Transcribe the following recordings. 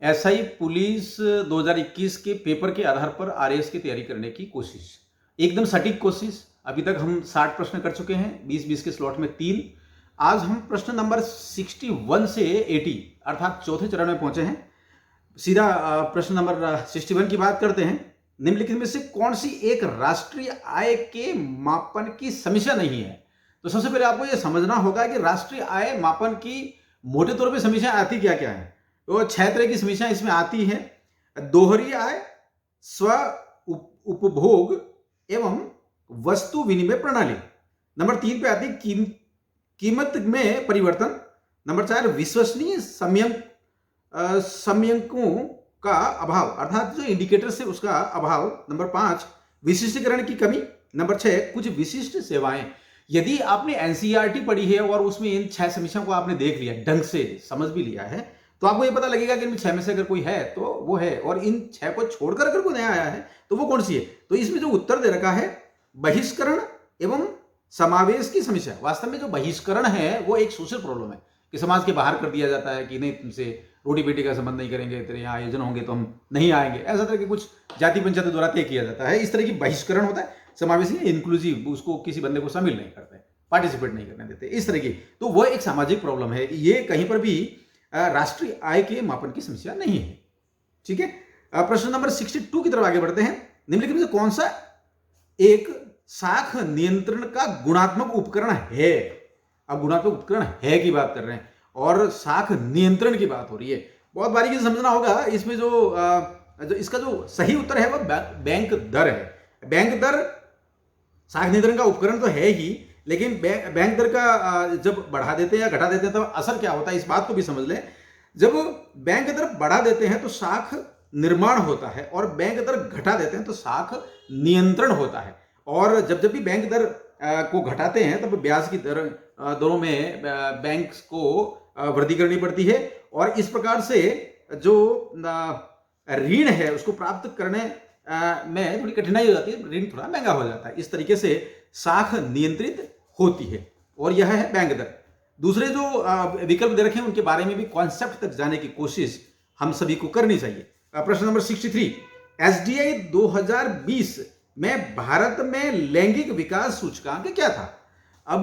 SI police 2021 के paper के आधार पर आरएएस की तैयारी करने की कोशिश। एकदम सटीक कोशिश। अभी तक हम 60 प्रश्न कर चुके हैं, 20-20 के स्लॉट में 3। आज हम प्रश्न नंबर 61 से 80 अर्थात चौथे चरण में पहुंचे हैं। सीधा प्रश्न नंबर 61 की बात करते हैं। निम्नलिखित में से कौन सी एक राष्ट्रीय आय के मापन की समीक्षा नहीं है? तो सबसे पहले आपको यह समझना होगा कि राष्ट्रीय आय मापन की मोटे तौर पे समीक्षा आती क्या क्या है। तो 6 तरह की समीक्षा इसमें आती है। दोहरी आय, स्व उपभोग एवं वस्तु विनिमय प्रणाली। नंबर 3 पे आती है कीमत में परिवर्तन। नंबर 4 विश्वसनीय समयंकों का अभाव अर्थात जो इंडिकेटर से उसका अभाव। नंबर 5 विशिष्टीकरण की कमी। नंबर 6 कुछ विशिष्ट सेवाएं। यदि आपने एनसीईआरटी पढ़ी है और उसमें इन 6 समीक्षाओं को आपने देख लिया, ढंग से समझ भी लिया है, तो आपको यह पता लगेगा कि इनमें 6 में से अगर कोई है तो वो है, और इन 6 को छोड़कर अगर कोई नया आया है तो वो कौन सी है। तो इसमें जो उत्तर दे रखा है बहिष्करण एवं समावेश की समस्या। वास्तव में जो बहिष्करण है वो एक सोशल प्रॉब्लम है कि समाज के बाहर कर दिया जाता है कि नहीं, तुमसे रोटी बेटी का संबंध नहीं करेंगे, तेरे यहाँ आयोजन होंगे तो हम नहीं आएंगे, ऐसा तरह के कुछ जाति पंचायत द्वारा तय किया जाता है। इस तरह की बहिष्करण होता है। समावेशी इंक्लूसिव, उसको किसी बंदे को शामिल नहीं करते, पार्टिसिपेट नहीं करने देते, इस तरह की। तो वह एक सामाजिक प्रॉब्लम है। ये कहीं पर भी राष्ट्रीय आय के मापन की समस्या नहीं है। ठीक है, प्रश्न नंबर 62 की तरफ आगे बढ़ते हैं। निम्नलिखित में से कौन सा एक साख नियंत्रण का गुणात्मक उपकरण है? अब गुणात्मक उपकरण है की बात कर रहे हैं और साख नियंत्रण की बात हो रही है। बहुत बारीकी से समझना होगा। इसमें जो इसका जो सही उत्तर है वह बैंक दर है। बैंक दर साख नियंत्रण का उपकरण तो है ही, लेकिन बैंक दर का जब बढ़ा देते हैं या घटा देते हैं तो असर क्या होता है, इस बात को भी समझ लें। जब बैंक दर बढ़ा देते हैं तो साख निर्माण होता है और बैंक दर घटा देते हैं तो साख नियंत्रण होता है। और जब जब भी बैंक दर को घटाते हैं तब ब्याज की दर दोनों में बैंक को वृद्धि करनी पड़ती है, और इस प्रकार से जो ऋण है उसको प्राप्त करने में थोड़ी कठिनाई हो जाती है, ऋण थोड़ा महंगा हो जाता है। इस तरीके से साख नियंत्रित होती है और यह है बैंक दर। दूसरे जो विकल्प दे रखे हैं उनके बारे में भी कॉन्सेप्ट तक जाने की कोशिश हम सभी को करनी चाहिए। प्रश्न नंबर 63, एसडीआई 2020 में भारत में लैंगिक विकास सूचकांक क्या था? अब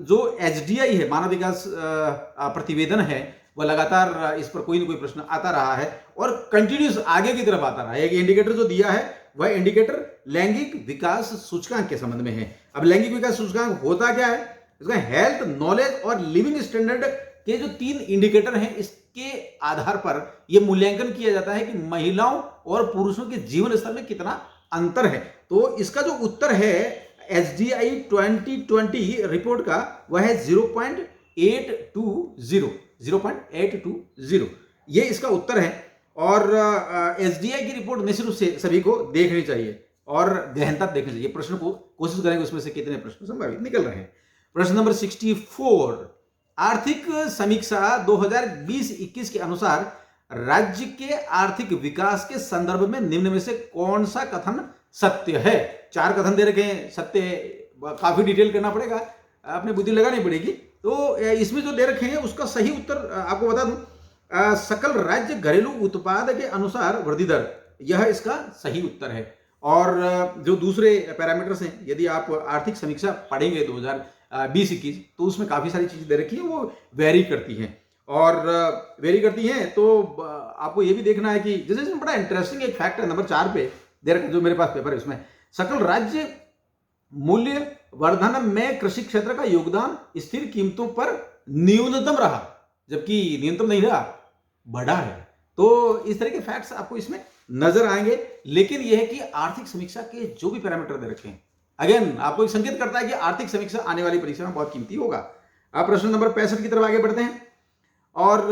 जो एचडीआई है, मानव विकास प्रतिवेदन है, वह लगातार इस पर कोई ना कोई प्रश्न आता रहा है और कंटिन्यूस आगे की तरफ आता रहा है। एक इंडिकेटर जो दिया है वह इंडिकेटर लैंगिक विकास सूचकांक के संबंध में है। अब लैंगिक विकास सूचकांक होता क्या है? इसका हेल्थ, नॉलेज और लिविंग स्टैंडर्ड के जो 3 इंडिकेटर हैं, इसके आधार पर यह मूल्यांकन किया जाता है कि महिलाओं और पुरुषों के जीवन स्तर में कितना अंतर है। तो इसका जो उत्तर है एसडीआई 2020 रिपोर्ट का वह है 0.820। ये इसका उत्तर है। और एसडीआई की रिपोर्ट निश्चित रूप से सभी को देखनी चाहिए और गहनता देखनी चाहिए। प्रश्न को कोशिश करेंगे उसमें से कितने प्रश्न संभावित निकल रहे हैं। प्रश्न नंबर 64, आर्थिक समीक्षा 2020-21 के अनुसार राज्य के आर्थिक विकास के संदर्भ में निम्न में से कौन सा कथन सत्य है? 4 कथन दे रखे हैं। सत्य काफी डिटेल करना पड़ेगा, अपनी बुद्धि लगानी पड़ेगी। तो इसमें जो दे रखे हैं उसका सही उत्तर आपको बता दूं, सकल राज्य घरेलू उत्पाद के अनुसार वृद्धि दर, यह इसका सही उत्तर है। और जो दूसरे पैरामीटर्स हैं, यदि आप आर्थिक समीक्षा पढ़ेंगे 2020-21 तो उसमें काफी सारी चीजें दे रखी है, वो वेरी करती हैं और वेरी करती हैं। तो आपको ये भी देखना है कि जैसे बड़ा इंटरेस्टिंग एक फैक्ट है नंबर 4 पे दे रखा, जो मेरे पास पेपर है उसमें, सकल राज्य मूल्य वर्धन में कृषि क्षेत्र का योगदान स्थिर कीमतों पर न्यूनतम रहा, जबकि न्यूनतम नहीं रहा, बढ़ा है। तो इस तरह के फैक्ट्स आपको इसमें नजर आएंगे। लेकिन यह है कि आर्थिक समीक्षा के जो भी पैरामीटर दे रखे हैं, अगेन आपको एक संकेत करता है कि आर्थिक समीक्षा आने वाली परीक्षा में बहुत कीमती होगा। अब प्रश्न नंबर 65 की तरफ आगे बढ़ते हैं और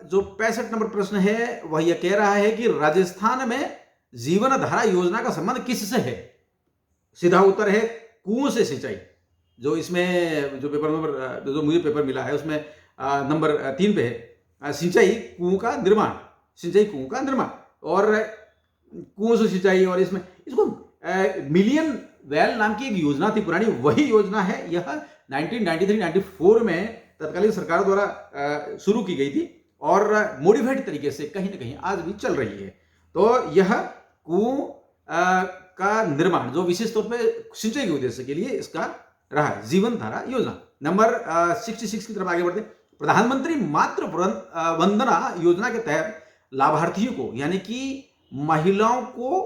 जो 65 नंबर प्रश्न है वह यह कह रहा है कि राजस्थान में जीवन धारा योजना का संबंध किससे है? सीधा उत्तर है कुओं से सिंचाई। जो इसमें जो पेपर नंबर जो मुझे पेपर मिला है उसमें नंबर 3 पे है सिंचाई कुओं का निर्माण, सिंचाई कुओं का निर्माण और कुओं से सिंचाई। और इसमें इसको मिलियन वेल नाम की एक योजना थी पुरानी, वही योजना है। यह 1993-94 में तत्कालीन सरकार द्वारा शुरू की गई थी और मॉडिफाइड तरीके से कहीं ना कहीं आज भी चल रही है। तो यह कुओं का निर्माण जो विशेष तौर पे सिंचाई के उद्देश्य के लिए इसका रहा है, जीवन धारा योजना। नंबर 66 की तरफ आगे बढ़ते हैं। प्रधानमंत्री मातृ वंदना योजना के तहत लाभार्थियों को यानी कि महिलाओं को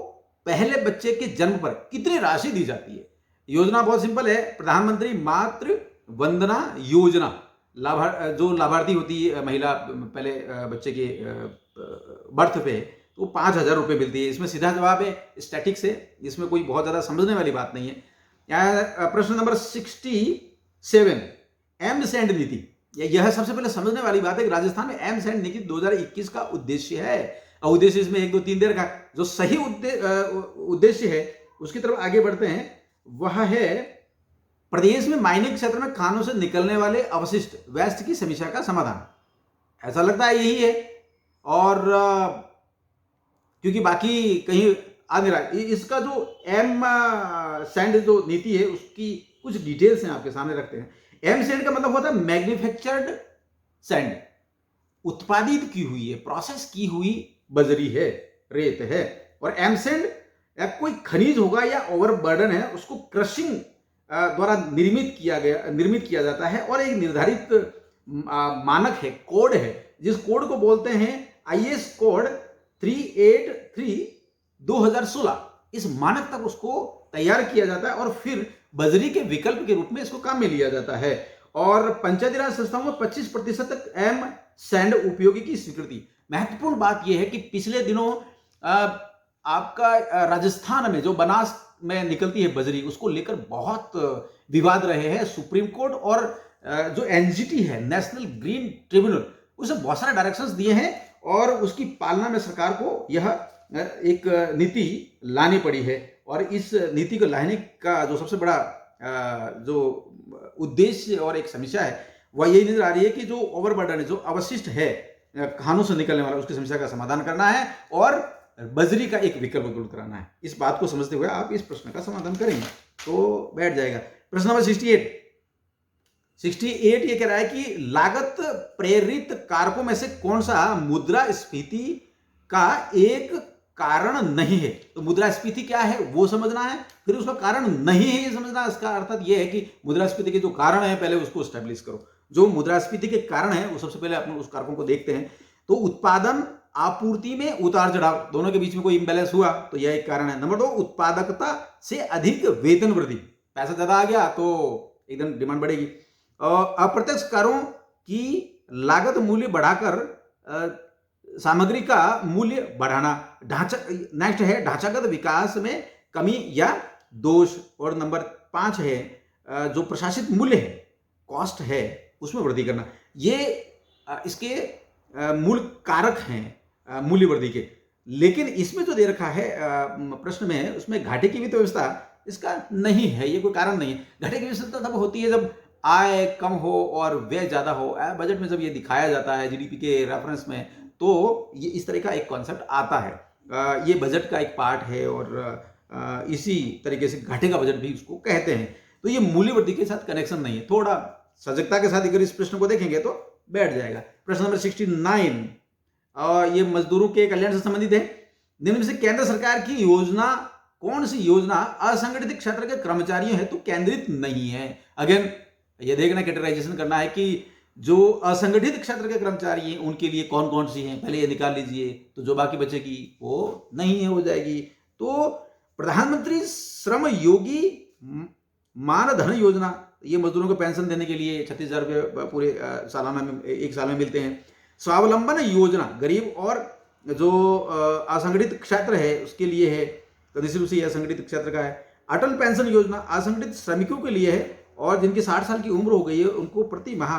पहले बच्चे के जन्म पर कितनी राशि दी जाती है? योजना बहुत सिंपल है, प्रधानमंत्री मातृ वंदना योजना। जो लाभार्थी होती है महिला पहले बच्चे के बर्थ पे, तो 5,000 रुपये मिलती है। इसमें सीधा जवाब है स्टैटिक्स है, इसमें कोई बहुत ज्यादा समझने वाली बात नहीं है। प्रश्न नंबर 67, एम्स एंड नीति। यह सबसे पहले समझने वाली बात है कि राजस्थान में एम्स एंड नीति 2021 का उद्देश्य है। और उद्देश्य इसमें 1 2 3 दे रखा। जो सही उद्देश्य है उसकी तरफ आगे बढ़ते हैं, वह है प्रदेश में माइनिंग क्षेत्र में खानों से निकलने वाले अवशिष्ट वेस्ट की समस्या का समाधान। ऐसा लगता है यही है, और क्योंकि बाकी कहीं आ नहीं रहा। इसका जो एम सैंड जो नीति है उसकी कुछ डिटेल्स हैं आपके सामने रखते हैं। एम सैंड का मतलब होता है मैग्निफैक्चर्ड सैंड, उत्पादित की हुई है, प्रोसेस की हुई बजरी है, रेत है। और एम सैंड कोई खनिज होगा या ओवरबर्डन है, उसको क्रशिंग द्वारा निर्मित किया जाता है और एक निर्धारित मानक है, कोड है, जिस कोड को बोलते हैं IS कोड 383/2016। इस मानक तक उसको तैयार किया जाता है और फिर बजरी के विकल्प के रूप में इसको काम में लिया जाता है। और पंचायती राज संस्थाओं में 25% तक एम सैंड उपयोगी की स्वीकृति। महत्वपूर्ण बात यह है कि पिछले दिनों आपका राजस्थान में जो बनास में निकलती है बजरी, उसको लेकर बहुत विवाद रहे हैं। सुप्रीम कोर्ट और जो NGT है, नेशनल ग्रीन ट्रिब्यूनल, उसे बहुत सारे डायरेक्शंस दिए हैं और उसकी पालना में सरकार को यह एक नीति लानी पड़ी है। और इस नीति को लाने का जो सबसे बड़ा जो उद्देश्य और एक समस्या है वह यही नजर आ रही है कि जो ओवरबर्डन है, जो अवशिष्ट है खानों से निकलने वाला, उसकी समस्या का समाधान करना है और बजरी का एक विकल्प उपलब्ध कराना है। इस बात को समझते हुए आप इस प्रश्न का समाधान करेंगे तो बैठ जाएगा। प्रश्न नंबर 68 ये कह रहा है कि लागत प्रेरित कारकों में से कौन सा मुद्रास्फीति का एक कारण नहीं है? तो मुद्रास्फीति क्या है वो समझना है, फिर उसका कारण नहीं है ये समझना। इसका अर्थात ये है कि मुद्रास्फीति के जो कारण है पहले उसको एस्टेब्लिश करो। जो मुद्रास्फीति के कारण है वो सबसे पहले अपने उस कारकों को देखते हैं। तो उत्पादन आपूर्ति में उतार चढ़ाव, दोनों के बीच में कोई इंबैलेंस हुआ तो यह एक कारण है। नंबर 2, उत्पादकता से अधिक वेतन वृद्धि, पैसा ज्यादा आ गया तो एकदम डिमांड बढ़ेगी। अप्रत्यक्ष करों की लागत मूल्य बढ़ाकर सामग्री का मूल्य बढ़ाना। नेक्स्ट है ढांचागत विकास में कमी या दोष। और नंबर 5 है जो प्रशासित मूल्य है, कॉस्ट है, उसमें वृद्धि करना। ये इसके मूल कारक हैं मूल्य वृद्धि के। लेकिन इसमें जो दे रखा है प्रश्न में, उसमें घाटे की वित्त व्यवस्था इसका नहीं है, ये कोई कारण नहीं है। घाटे की व्यवस्था तब होती है जब आय कम हो और व्यय ज्यादा हो। बजट में जब ये दिखाया जाता है GDP के रेफरेंस में, तो ये इस तरह का एक कॉन्सेप्ट आता है। ये बजट का एक पार्ट है और इसी तरीके से घाटे का बजट भी उसको कहते हैं। तो ये मूल्य वृद्धि के साथ कनेक्शन नहीं है। थोड़ा सजगता के साथ अगर इस प्रश्न को देखेंगे तो बैठ जाएगा। प्रश्न नंबर 69 और ये मजदूरों के कल्याण से संबंधित है। निम्न में से केंद्र सरकार की योजना, कौन सी योजना असंगठित क्षेत्र के कर्मचारियों हेतु केंद्रित नहीं है? अगेन ये देखना, कैटेगराइजेशन करना है कि जो असंगठित क्षेत्र के कर्मचारी हैं उनके लिए कौन कौन सी हैं, पहले ये निकाल लीजिए, तो जो बाकी बचेगी वो नहीं हो जाएगी। तो प्रधानमंत्री श्रम योगी मानधन योजना, ये मजदूरों को पेंशन देने के लिए 36,000 रुपये पूरे सालाना में, एक साल में मिलते हैं। स्वावलंबन योजना गरीब और जो असंगठित क्षेत्र है उसके लिए है, तो निश्चित रूप से असंगठित क्षेत्र का है। अटल पेंशन योजना असंगठित श्रमिकों के लिए है और जिनकी 60 साल की उम्र हो गई है उनको प्रति माह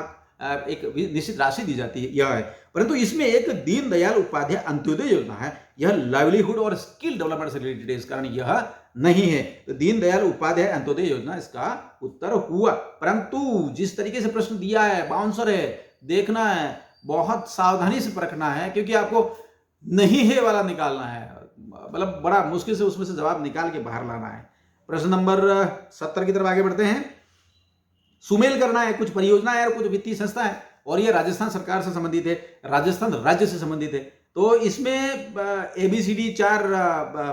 एक निश्चित राशि दी जाती है, यह है। परंतु इसमें एक दीनदयाल उपाध्याय अंत्योदय योजना है, यह लाइवलीहुड और स्किल डेवलपमेंट से रिलेटेड है, इस कारण यह नहीं है। तो दीनदयाल उपाध्याय अंत्योदय योजना इसका उत्तर हुआ। परंतु जिस तरीके से प्रश्न दिया है, बाउंसर है, देखना है, बहुत सावधानी से परखना है, क्योंकि आपको नहीं है वाला निकालना है, मतलब बड़ा मुश्किल से उसमें से जवाब निकाल के बाहर लाना है। प्रश्न नंबर 70 की तरफ आगे बढ़ते हैं। सुमेल करना है, कुछ परियोजना है और कुछ वित्तीय संस्था है। और ये राजस्थान सरकार से संबंधित है, राजस्थान राज्य से संबंधित है। तो इसमें ABCD 4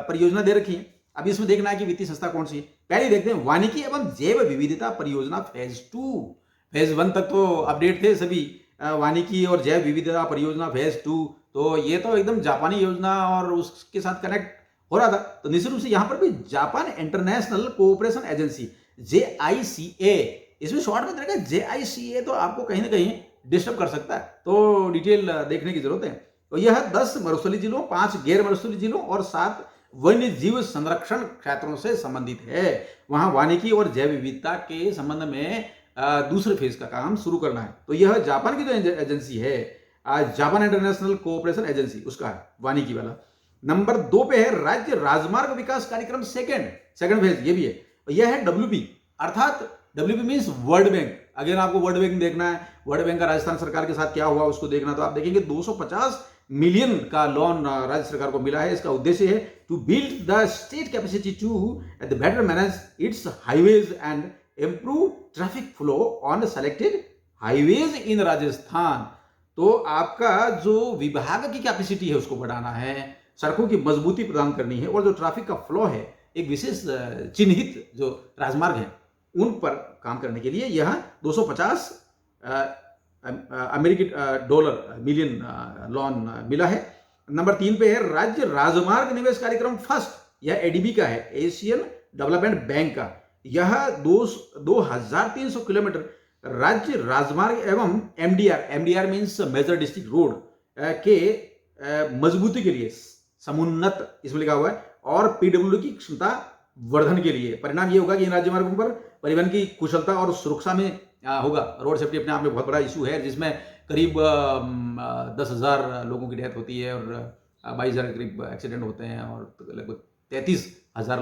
परियोजना दे रखी है। अब इसमें देखना है कि वित्तीय संस्था कौन सी है। पहले देखते हैं वानिकी एवं जैव विविधता परियोजना फेज 2। फेज 1 तक तो अपडेट थे सभी, वानिकी और जैव विविधता परियोजना फेज 2, तो ये तो एकदम जापानी योजना और उसके साथ कनेक्ट हो रहा था। तो निश्चित रूप से यहां पर भी Japan international cooperation agency JICA, इसमें शॉर्ट में रहेगा JICA, तो आपको कहीं ना कहीं डिस्टर्ब कर सकता है, तो डिटेल देखने की जरूरत है। तो यह 10 मरुस्थलीय जिलों, 5 गैर मरुस्थलीय जिलों और 7 वन्य जीव संरक्षण क्षेत्रों से संबंधित है। वहां वानिकी और जैव विविधता के संबंध में दूसरे फेज का काम शुरू करना है। तो यह जापान की जो एजेंसी है, जापान इंटरनेशनल कोऑपरेशन एजेंसी, उसका है वानिकी वाला। नंबर 2 पे है राज्य राजमार्ग विकास कार्यक्रम सेकंड फेज, ये भी है। यह है WP, अर्थात WP मीन्स वर्ल्ड बैंक। अगर आपको वर्ल्ड बैंक देखना है, वर्ल्ड बैंक का राजस्थान सरकार के साथ क्या हुआ उसको देखना, तो आप देखेंगे 250 मिलियन का लोन राज्य सरकार को मिला है। इसका उद्देश्य है to build the state capacity to better manage its highways and improve traffic flow on selected highways in Rajasthan. तो आपका जो विभाग की कैपेसिटी है उसको बढ़ाना है, सड़कों की मजबूती प्रदान करनी है, और जो ट्रैफिक का फ्लो है, एक विशेष चिन्हित जो राजमार्ग है उन पर काम करने के लिए यह 250 अमेरिकी डॉलर मिलियन लोन मिला है। नंबर 3 पे है राज्य राजमार्ग निवेश कार्यक्रम फर्स्ट, यह ADB का है, एशियन डेवलपमेंट बैंक का। यह 2300 किलोमीटर राज्य राजमार्ग एवं MDR means major district road के मजबूती के लिए समुन्नत, इसमें लिखा हुआ है, और PWD की क्षमता वर्धन के लिए। परिणाम ये होगा कि इन राज्य मार्गों पर परिवहन की कुशलता और सुरक्षा में होगा। रोड सेफ्टी अपने आप में बहुत बड़ा इशू है, जिसमें करीब 10,000 लोगों की डेथ होती है और 22,000 के करीब एक्सीडेंट होते हैं, और लगभग 33,000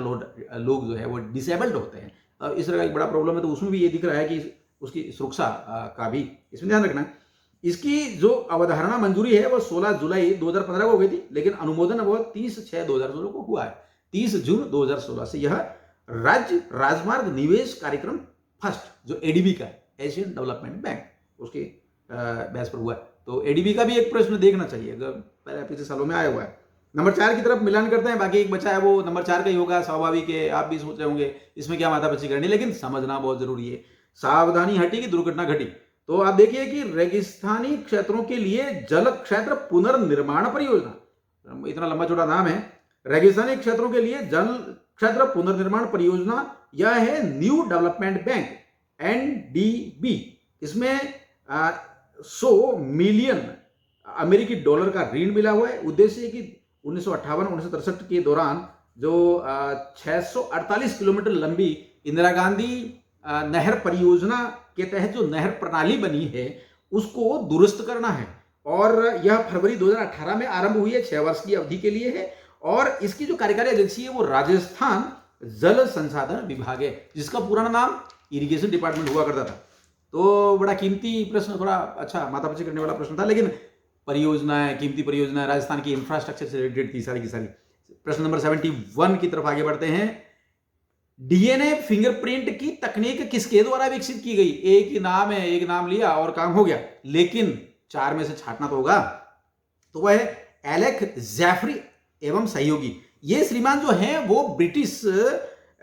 लोग जो है वो डिसेबल्ड होते हैं। इस तरह का एक बड़ा प्रॉब्लम है। तो उसमें भी ये दिख रहा है कि उसकी सुरक्षा का भी इसमें ध्यान रखना है। इसकी जो अवधारणा मंजूरी है वो 16 जुलाई 2015 को हो गई थी, लेकिन अनुमोदन वो 30/6/2016 को हुआ है। 30 जून 2016 से यह राज्य राजमार्ग निवेश कार्यक्रम फर्स्ट जो ADB का है, एशियन डेवलपमेंट बैंक, उसके बेस पर हुआ है। तो ADB का भी एक प्रश्न देखना चाहिए, अगर पिछले सालों में आया हुआ है। नंबर 4 की तरफ मिलान करते हैं, बाकी एक बचा है वो नंबर 4 का ही होगा। स्वाभाविक है, आप भी सोच रहे होंगे इसमें क्या माथापच्ची करनी, लेकिन समझना बहुत जरूरी है। सावधानी हटी की दुर्घटना घटी। तो आप देखिए कि रेगिस्तानी क्षेत्रों के लिए जल क्षेत्र पुनर्निर्माण परियोजना, इतना लंबा चौड़ा नाम है, रेगिस्तानी क्षेत्रों के लिए जल क्षेत्र पुनर्निर्माण परियोजना, यह है न्यू डेवलपमेंट बैंक NDB। इसमें 100 मिलियन अमेरिकी डॉलर का ऋण मिला हुआ है। उद्देश्य है कि 1958-1963 के दौरान जो 648 किलोमीटर लंबी इंदिरा गांधी नहर परियोजना के तहत जो नहर प्रणाली बनी है उसको दुरुस्त करना है, और यह फरवरी 2018 में आरंभ हुई है, 6 वर्ष की अवधि के लिए है। और इसकी जो कार्यकारी एजेंसी है वो राजस्थान जल संसाधन विभाग है, जिसका पुराना नाम इरिगेशन डिपार्टमेंट हुआ करता था। तो बड़ा कीमती प्रश्न, थोड़ा अच्छा माथापच्ची करने वाला प्रश्न था, लेकिन परियोजनाएं, कीमती परियोजनाएं, राजस्थान की इंफ्रास्ट्रक्चर से रिलेटेड थी सारी की सारी। प्रश्न नंबर 71 की तरफ आगे बढ़ते हैं। DNA फिंगरप्रिंट की तकनीक किसके द्वारा विकसित की गई? एक ही नाम है, एक नाम लिया और काम हो गया, लेकिन 4 में से छांटना तो होगा। तो वह है एलेक जैफरी एवं सहयोगी। ये श्रीमान जो हैं वो ब्रिटिश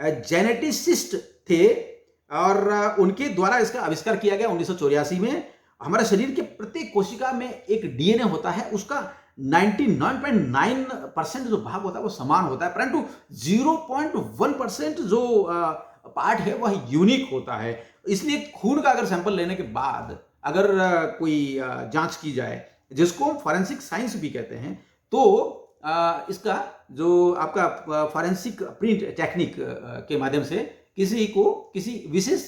जेनेटिसिस्ट थे, और उनके द्वारा इसका आविष्कार किया गया 1984 में। हमारे शरीर के प्रत्येक कोशिका में एक DNA होता है, उसका 99.9% जो भाग होता है वो समान होता है, परंतु 0.1% जो पार्ट है वह यूनिक होता है। इसलिए खून का अगर सैंपल लेने के बाद अगर कोई जांच की जाए, जिसको फॉरेंसिक साइंस भी कहते हैं, तो इसका जो आपका फॉरेंसिक प्रिंट टेक्निक के माध्यम से किसी को किसी विशेष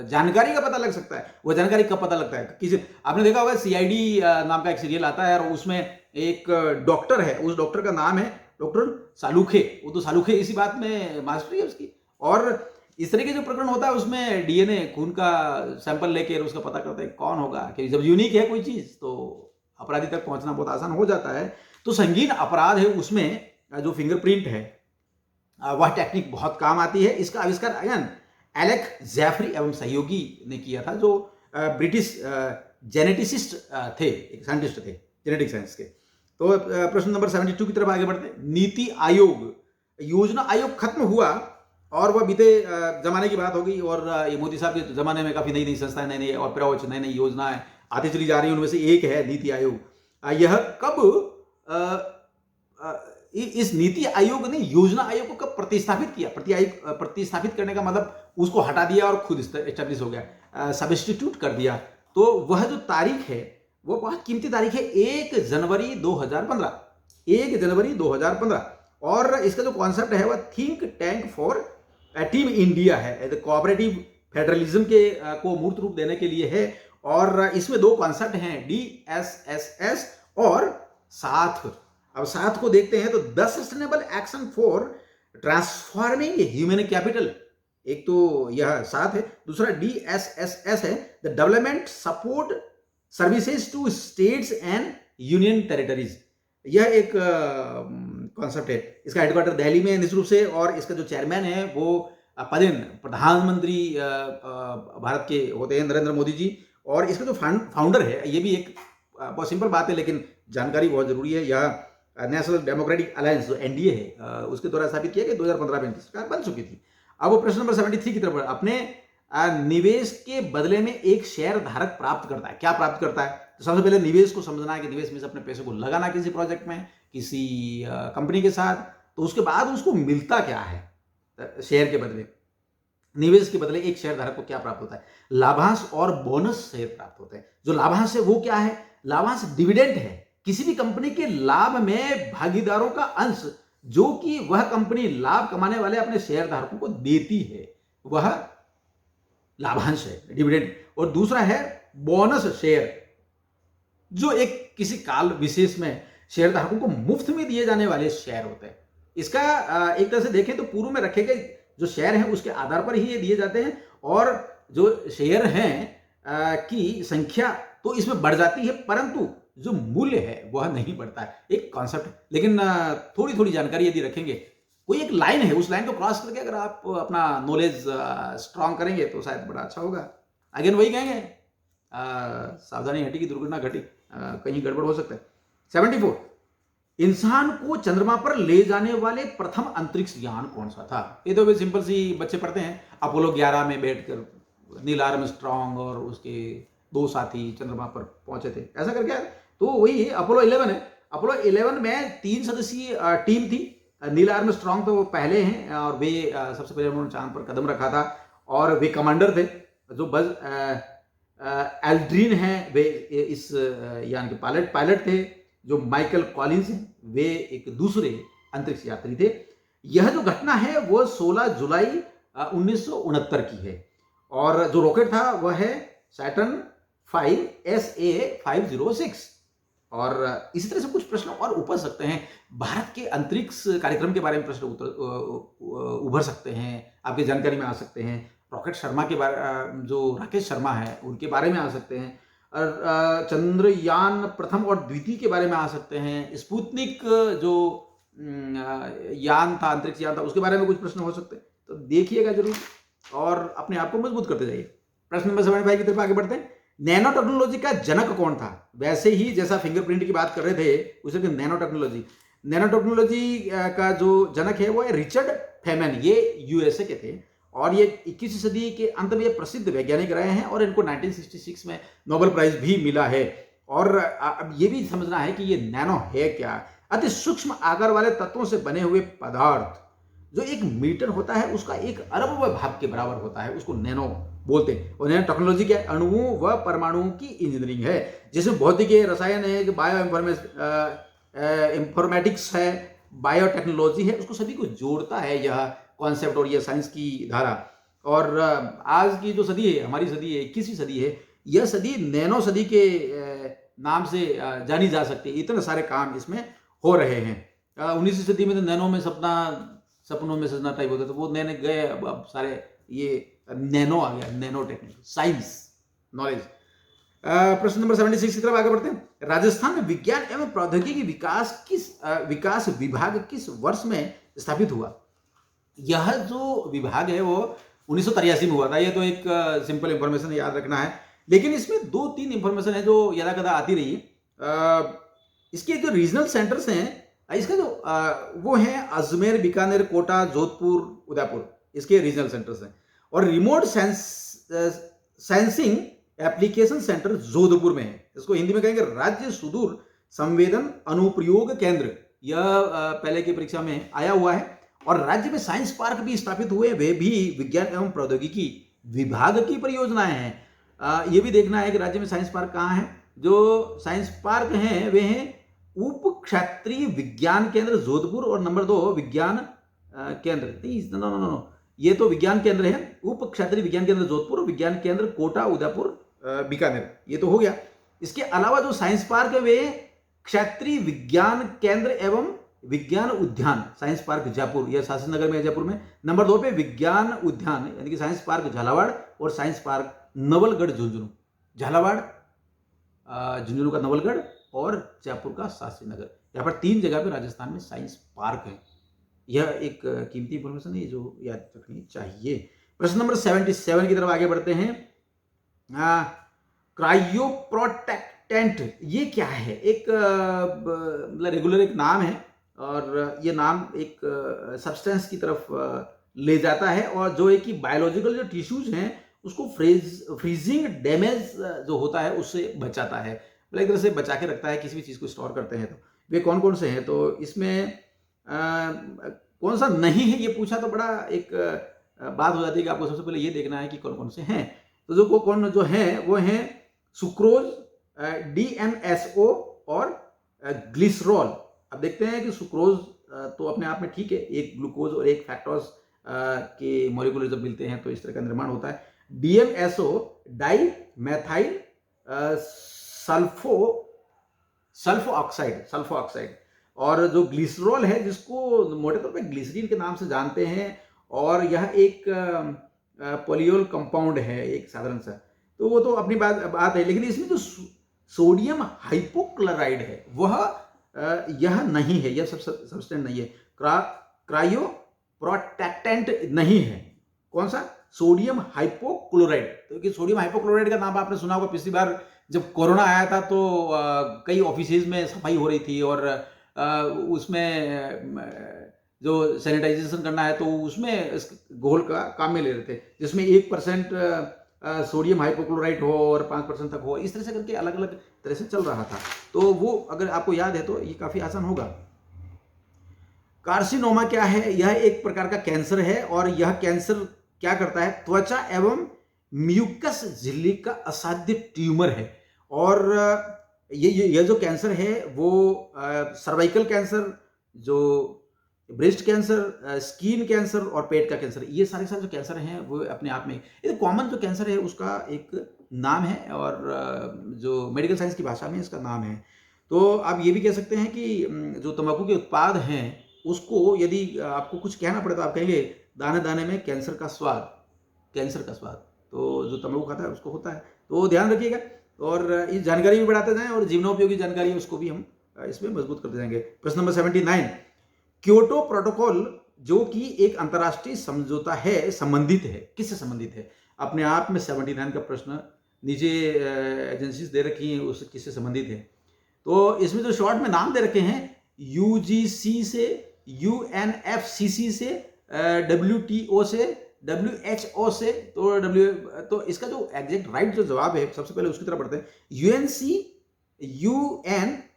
जानकारी का पता लग सकता है। वो जानकारी कब पता लगता है? किसी, आपने देखा होगा CID नाम का एक सीरियल आता है, और उसमें एक डॉक्टर है, उस डॉक्टर का नाम है डॉक्टर सालूखे। वो तो सालूखे इसी बात में मास्टरी है उसकी। और इस तरह के जो प्रकरण होता है उसमें DNA खून का सैंपल लेकर उसका पता करता है कौन होगा, कि जब यूनिक है कोई चीज तो अपराधी तक पहुंचना बहुत आसान हो जाता है। तो संगीन अपराध है उसमें जो फिंगरप्रिंट है वह टेक्निक बहुत काम आती है। इसका आविष्कार अगेन एलेक जैफरी एवं सहयोगी ने किया था, जो ब्रिटिश जेनेटिसिस्ट थे, एक साइंटिस्ट थे जेनेटिक साइंस के। तो प्रश्न नंबर 72 की तरफ आगे बढ़ते हैं। नीति आयोग, योजना आयोग खत्म हुआ और वह बीते जमाने की बात हो गई, और ये मोदी साहब के जमाने में काफी नई नई संस्थाएं, नई नई अप्रोच, नई नई योजनाएं आती चली जा रही हैं। उनमें से एक है नीति आयोग। यह कब इस नीति आयोग ने योजना आयोग को कब प्रतिस्थापित किया? प्रतिस्थापित करने का मतलब उसको हटा दिया और खुद एस्टेब्लिश हो गया, सब्स्टिट्यूट कर दिया। तो वह जो तारीख है वो बहुत कीमती तारीख है, 1 जनवरी 2015, 1 जनवरी 2015। और इसका जो कॉन्सेप्ट है वह think tank for team India है, कोऑपरेटिव फेडरलिज्म के को मूर्त रूप देने के लिए है। और इसमें दो कॉन्सेप्ट हैं, DSSS और साथ। अब साथ को देखते हैं तो the sustainable action for transforming human capital, एक तो यह साथ है, दूसरा DSSS है, the development support services to states and union territories. यह एक कॉन्सेप्ट है। इसका हेडक्वार्टर दिल्ली में है निश्चित रूप से, और इसका जो चेयरमैन है वो पदेन प्रधानमंत्री भारत के होते हैं, नरेंद्र मोदी जी। और इसका जो फाउंडर है, ये भी एक बहुत सिंपल बात है लेकिन जानकारी बहुत जरूरी है, यह नेशनल डेमोक्रेटिक अलायंस जो NDA है उसके द्वारा स्थापित किया गया, 2015 में सरकार बन चुकी थी। अब वो प्रश्न नंबर 73 की तरफ, अपने निवेश के बदले में एक शेयर धारक प्राप्त करता है, क्या प्राप्त करता है? तो सबसे पहले निवेश को समझना है कि निवेश में से अपने पैसे को लगाना किसी प्रोजेक्ट में, किसी कंपनी के साथ, तो उसके बाद उसको मिलता क्या है शेयर के बदले। निवेश के बदले एक शेयर धारक को क्या प्राप्त होता है? लाभांश और बोनस शेयर प्राप्त होते हैं। जो लाभांश है वो क्या है? लाभांश डिविडेंड है, किसी भी कंपनी के लाभ में भागीदारों का अंश जो कि वह कंपनी लाभ कमाने वाले अपने शेयर धारकों को देती है, वह लाभांश है, डिविडेंड। और दूसरा है बोनस शेयर, जो एक किसी काल विशेष में शेयर धारकों को मुफ्त में दिए जाने वाले शेयर होते हैं। इसका एक तरह से देखें तो पूर्व में रखे गए जो शेयर हैं उसके आधार पर ही ये दिए जाते हैं, और जो शेयर हैं की संख्या तो इसमें बढ़ जाती है, परंतु जो मूल्य है वह नहीं बढ़ता है। एक कॉन्सेप्ट, लेकिन थोड़ी थोड़ी जानकारी यदि रखेंगे, कोई एक लाइन है, उस लाइन को क्रॉस करके अगर आप अपना नॉलेज स्ट्रांग करेंगे तो शायद बड़ा अच्छा होगा। अगेन वही कहेंगे, सावधानी हटी की दुर्घटना घटी, कहीं गड़बड़ हो सकता है। 74, इंसान को चंद्रमा पर ले जाने वाले प्रथम अंतरिक्ष यान कौन सा था? ये तो वे सिंपल सी बच्चे पढ़ते हैं, अपोलो 11 में बैठकर नील आर्मस्ट्रांग और उसके 2 साथी चंद्रमा पर पहुंचे थे, ऐसा करके। तो वही अपोलो 11 है। अपोलो 11 में 3 सदस्यीय टीम थी। नील आर्मस्ट्रांग तो पहले हैं और वे सबसे पहले उन्होंने चांद पर कदम रखा था, और वे कमांडर थे। जो बज एल्ड्रिन हैं वे इस यान के पायलट थे। जो माइकल कॉलिंस हैं वे एक दूसरे अंतरिक्ष यात्री थे। यह जो घटना है वो 16 जुलाई 1969 की है, और जो रॉकेट था वह है सैटर्न 5 SA-506। और इसी तरह से कुछ प्रश्न और उभर सकते हैं। भारत के अंतरिक्ष कार्यक्रम के बारे में प्रश्न उभर सकते हैं, आपकी जानकारी में आ सकते हैं। रॉकेट शर्मा के बारे, जो राकेश शर्मा है उनके बारे में आ सकते हैं। चंद्रयान प्रथम और द्वितीय के बारे में आ सकते हैं। स्पुतनिक जो यान था, अंतरिक्ष यान था, उसके बारे में कुछ प्रश्न हो सकते हैं। तो देखिएगा जरूर और अपने आप को मजबूत करते जाइए। प्रश्न नंबर 75 की तरफ आगे बढ़ते हैं। नैनो टेक्नोलॉजी का जनक कौन था? वैसे ही जैसा फिंगरप्रिंट की बात कर रहे थे उसे नैनो टेक्नोलॉजी का जो जनक है वो है रिचर्ड फेमन। ये USA के थे और ये 21वीं सदी के अंत में ये प्रसिद्ध वैज्ञानिक रहे हैं, और इनको 1966 में नोबेल प्राइज भी मिला है। और अब ये भी समझना है कि ये नैनो है क्या? अति सूक्ष्म आकार वाले तत्वों से बने हुए पदार्थ, जो 1 मीटर होता है उसका 1 अरब भाग के बराबर होता है, उसको नैनो बोलते हैं। और नैनो टेक्नोलॉजी क्या है? अणुओं व परमाणुओं की इंजीनियरिंग है, जिसमें भौतिकी, रसायन है, बायो इंफॉर्मेटिक्स है, बायोटेक्नोलॉजी है, उसको सभी को जोड़ता है यह कॉन्सेप्ट और यह साइंस की धारा। और आज की जो सदी है, हमारी सदी है, 21वीं सदी है, यह सदी नैनो सदी के नाम से जानी जा सकती है। इतने सारे काम इसमें हो रहे हैं। 19वीं सदी में तो नैनो में सपनों में सजना टाइप होता था, वो नैनो गए, अब सारे ये नैनो आ गया, नैनो टेक्नोलॉजी, साइंस, नॉलेज। प्रश्न नंबर 76 की तरफ आगे बढ़ते हैं। राजस्थान में विज्ञान एवं प्रौद्योगिकी विकास विभाग किस वर्ष में स्थापित हुआ? यह जो विभाग है वो 1983 में हुआ था। ये तो एक सिंपल इंफॉर्मेशन याद रखना है। लेकिन इसमें 2-3 इंफॉर्मेशन है जो यदा कदा आती रही है। इसके जो रीजनल सेंटर्स हैं, इसका जो वो हैं अजमेर, बीकानेर, कोटा, जोधपुर, उदयपुर, इसके रीजनल सेंटर्स हैं। और remote sensing application centre Jodhpur में है। इसको हिंदी में कहेंगे राज्य सुदूर संवेदन अनुप्रयोग केंद्र। यह पहले की परीक्षा में आया हुआ है। और राज्य में साइंस पार्क भी स्थापित हुए, वे भी विज्ञान एवं प्रौद्योगिकी विभाग की परियोजनाएं हैं। ये भी देखना है कि राज्य में साइंस पार्क कहाँ है। जो साइंस पार्क हैं वे हैं उप क्षेत्रीय विज्ञान केंद्र जोधपुर और नंबर 2 विज्ञान केंद्र, नो, ये तो विज्ञान केंद्र है। उप क्षेत्रीय विज्ञान केंद्र जोधपुर, विज्ञान केंद्र कोटा, उदयपुर, बीकानेर, ये तो हो गया। इसके अलावा जो साइंस पार्क है वे क्षेत्रीय विज्ञान केंद्र एवं विज्ञान उद्यान साइंस पार्क जयपुर, यह शास्त्री नगर में है, जयपुर में। नंबर 2 पे विज्ञान उद्यान यानी कि साइंस पार्क झालावाड़ और साइंस पार्क नवलगढ़ झुंझुनू। झालावाड़, झुंझुनू का नवलगढ़ और जयपुर का शास्त्री नगर। यहाँ पर 3 जगह पे राजस्थान में साइंस पार्क है। यह एक कीमती इंफॉर्मेशन है जो याद रखनी चाहिए। प्रश्न नंबर 77 की तरफ आगे बढ़ते हैं। क्रायोप्रोटेक्टेंट ये क्या है? एक मतलब रेगुलर एक नाम है और ये नाम एक सब्सटेंस की तरफ ले जाता है और जो है कि बायोलॉजिकल जो टिश्यूज हैं उसको फ्रीजिंग डैमेज जो होता है उससे बचाता है, मतलब एक तरह से बचा के रखता है। किसी भी चीज़ को स्टोर करते हैं तो वे कौन कौन से हैं? तो इसमें कौन सा नहीं है ये पूछा तो बड़ा एक बात हो जाती है कि आपको सबसे पहले ये देखना है कि कौन कौन से हैं। तो जो कौन जो हैं वो हैं सुक्रोज, DMSO और ग्लिसरॉल। अब देखते हैं कि सुक्रोज तो अपने आप में ठीक है, एक ग्लूकोज और एक फैक्टोज के मॉलिक्यूल जब मिलते हैं तो इस तरह का निर्माण होता है। DMSO di methyl sulpho oxide. और जो ग्लिसरॉल है जिसको मोटे तौर पे ग्लिसरीन के नाम से जानते हैं और यह एक पॉलियोल कंपाउंड है एक साधारण सा, तो वो तो अपनी बात है। लेकिन इसमें जो सोडियम हाइपोक्लोराइड है वह यह नहीं है, यह सब्सटेंस नहीं है। क्रायो प्रोटेक्टेंट नहीं है। कौन सा? Sodium hypochloride. तो कि सोडियम हाइपोक्लोराइड का नाम आपने सुना होगा। पिछली बार जब कोरोना आया था तो कई ऑफिसेज में सफाई हो रही थी और उसमें जो सैनिटाइजेशन करना है तो उसमें इस घोल का काम में ले रहे थे, जिसमें 1% सोडियम हाइपोक्लोराइड हो और 5% तक हो, इस तरह से करके अलग अलग तरह से चल रहा था। तो वो अगर आपको याद है तो ये काफी आसान होगा। कार्सिनोमा क्या है? यह एक प्रकार का कैंसर है और यह कैंसर क्या करता है? त्वचा एवं म्यूकस झिल्ली का असाध्य ट्यूमर है। और ये जो कैंसर है वो सर्वाइकल कैंसर, जो ब्रेस्ट कैंसर, स्किन कैंसर और पेट का कैंसर, ये सारे जो कैंसर हैं वो अपने आप में ये कॉमन जो कैंसर है उसका एक नाम है और जो मेडिकल साइंस की भाषा में इसका नाम है। तो आप ये भी कह सकते हैं कि जो तंबाकू के उत्पाद हैं उसको यदि आपको कुछ कहना पड़े तो आप कहेंगे दाने दाने में कैंसर का स्वाद। तो जो तंबाकू खाता है उसको होता है, तो ध्यान रखिएगा। और इस जानकारी भी बढ़ाते जाएं और जीवनोपयोगी जानकारी है उसको भी हम इसमें मजबूत करते जाएंगे। प्रश्न नंबर 79, क्योटो प्रोटोकॉल जो कि एक अंतर्राष्ट्रीय समझौता है, संबंधित है, किससे संबंधित है? अपने आप में 79 का प्रश्न नीचे एजेंसीज दे रखी हैं, उससे किससे संबंधित है? तो इसमें जो शॉर्ट में नाम दे रखे हैं UGC से, UNFCC से, WTO से, WHO से, तो इसका जो एग्जैक्ट राइट जो जवाब है सबसे पहले उसकी तरफ बढ़ते हैं।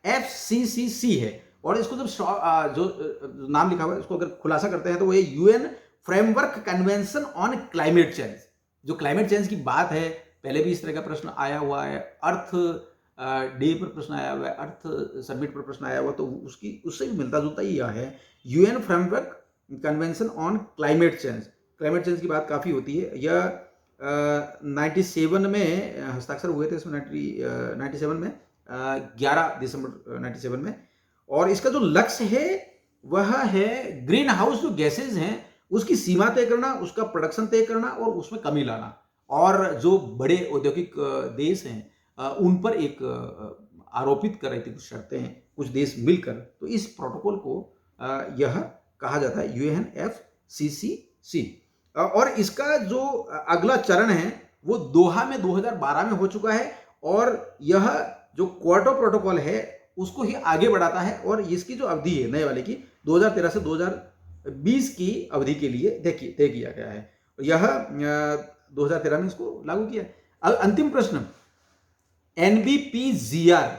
UNFCCC है और इसको जब जो नाम लिखा हुआ है उसको अगर खुलासा करते हैं तो वो ये UN framework convention on climate change. जो क्लाइमेट चेंज की बात है, पहले भी इस तरह का प्रश्न आया हुआ है, अर्थ डे पर प्रश्न आया हुआ है, अर्थ समिट पर प्रश्न आया हुआ, तो उससे भी मिलता जुलता ही यह है। UN framework convention on climate change की बात काफ़ी होती है। यह 97 में हस्ताक्षर हुए थे इसमें, 97 में 11 दिसंबर 97 में। और इसका जो लक्ष्य है वह है ग्रीन हाउस जो गैसेज हैं उसकी सीमा तय करना, उसका प्रोडक्शन तय करना और उसमें कमी लाना। और जो बड़े औद्योगिक देश हैं उन पर एक आरोपित कर रही थी कुछ शर्तें, कुछ देश मिलकर, तो इस प्रोटोकॉल को यह कहा जाता है UNFCCC। और इसका जो अगला चरण है वो दोहा में 2012 में हो चुका है और यह जो क्योटो प्रोटोकॉल है उसको ही आगे बढ़ाता है और इसकी जो अवधि है नए वाले की 2013 से 2020 की अवधि के लिए तय किया गया है। यह 2013 में इसको लागू किया है। अब अंतिम प्रश्न, NBPZR।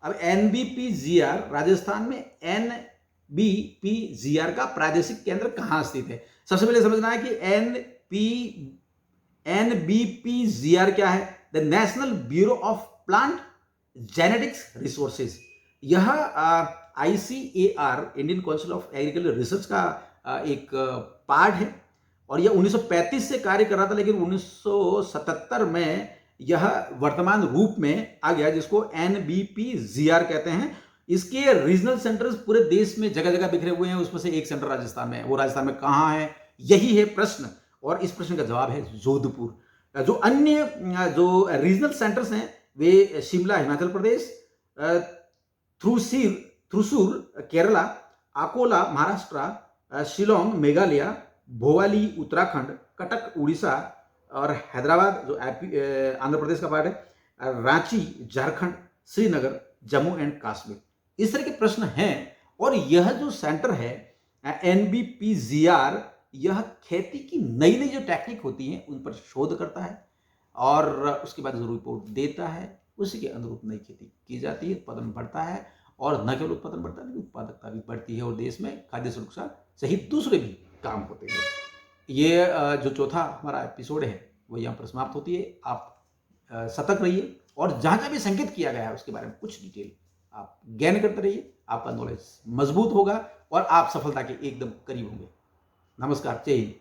अब NBPZR राजस्थान में NBPZR का प्रादेशिक केंद्र कहां स्थित है? सबसे पहले समझना है कि NBPZR क्या है? The national bureau of plant genetics resources. यह ICAR Indian council of agriculture research का एक पार्ट है और यह 1935 से कार्य कर रहा था, लेकिन 1977 में यह वर्तमान रूप में आ गया जिसको NBPZR कहते हैं। इसके रीजनल सेंटर्स पूरे देश में जगह जगह बिखरे हुए हैं, उसमें से एक सेंटर राजस्थान में है। वो राजस्थान में कहां है, यही है प्रश्न और इस प्रश्न का जवाब है जोधपुर। जो अन्य जो रीजनल सेंटर्स हैं वे शिमला हिमाचल प्रदेश, थ्रूसूर केरला, अकोला महाराष्ट्र, शिलोंग मेघालय, भोवाली उत्तराखंड, कटक उड़ीसा और हैदराबाद जो आंध्र प्रदेश का पार्ट है, रांची झारखंड, श्रीनगर जम्मू एंड कश्मीर। इस तरह के प्रश्न हैं और यह जो सेंटर है NBPZR यह खेती की नई नई जो टेक्निक होती हैं उन पर शोध करता है और उसके बाद जो रिपोर्ट देता है उसी के अनुरूप नई खेती की जाती है, उत्पादन बढ़ता है और न केवल उत्पादन बढ़ता है, उत्पादकता भी बढ़ती है और देश में खाद्य सुरक्षा सहित दूसरे भी काम होते हैं। ये जो चौथा हमारा एपिसोड है वो यहाँ पर समाप्त होती है। आप सतर्क रहिए और जहाँ जहाँ भी संकेत किया गया है उसके बारे में कुछ डिटेल आप ज्ञान करते रहिए, आपका नॉलेज मजबूत होगा और आप सफलता के एकदम करीब होंगे। नमस्कार, जय हिंद।